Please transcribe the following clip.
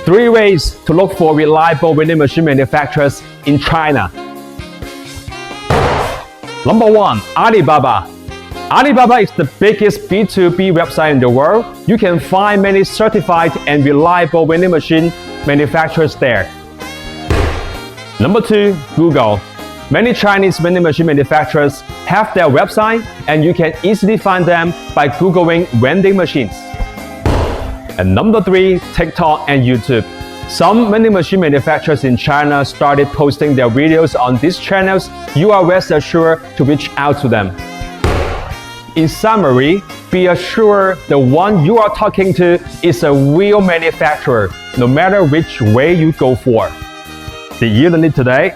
3 ways to look for reliable vending machine manufacturers in China. Number 1. Alibaba. Alibaba is the biggest B2B website in the world. You can find many certified and reliable vending machine manufacturers there. Number 2. Google. Many Chinese vending machine manufacturers have their website, and you can easily find them by Googling vending machines. And number 3. TikTok and YouTube. Some vending machine manufacturers in China started posting their videos on these channels. You are rest assured to reach out to them. In summary, be assured the one you are talking to is a real manufacturer, no matter which way you go for. Did you learn it today?